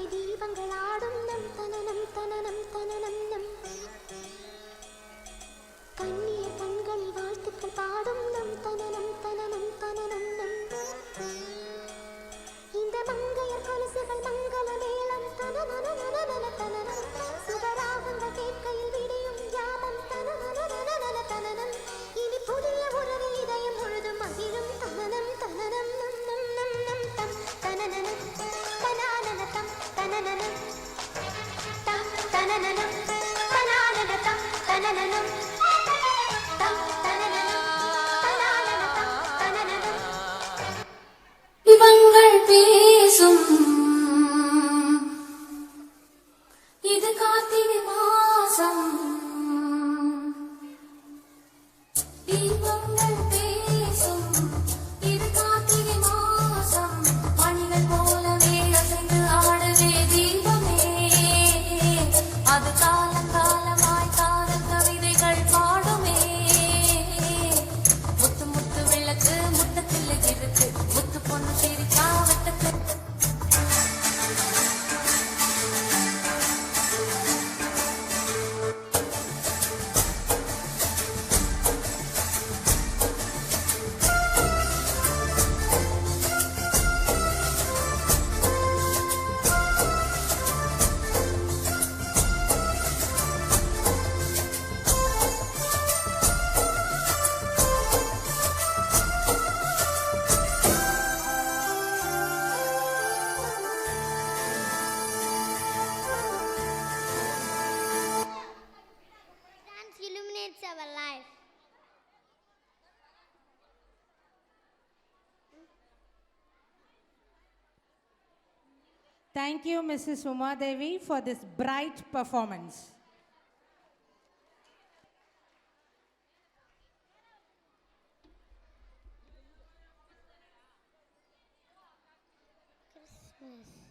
தீபங்கள் ஆடும் நம் தனனம் தனனம் தனனம் நம் கண்ணிய கண்களில் வாழ்த்துக்கள் பாடும் நம் தனனம் தனனம் தனனம் நம் இந்த மங்கையர் கொலுசுகள் மங்கள மேளம் தனனனனனன தனனம் சுகராகங்கள் கேட்கையில் விடியும் யாமம் தனனனனனன தனனம் இனி புதிய உறவில் இதயம் முழுதும் மகிழும் தனனம் தனனம் நம் நம் நம் நம் தம் தனனனம் தனனன தம் தனனனம் தம் தனனனம் தனனன தம் தனனனம் தம் தனனனம் தனனன தம் தனனனம் இவங்கள் பேசும் இது கார்த்திகை மாசம் தீபங்கள் பேசும் இது கார்த்திகை மாசம் மணிகள் போலவே அசைந்து ஆடுவே தீபமே அது காலங்காலமாய் காதல் கவிதைகள் பாடுமே முத்து முத்து விளக்கு முத்தத்தில் இருக்கு முத்து பொண்ணு சிரிச்சா வெட்டத்து illuminates our life. Thank you, Mrs. Uma Devi, for this bright performance. Christmas.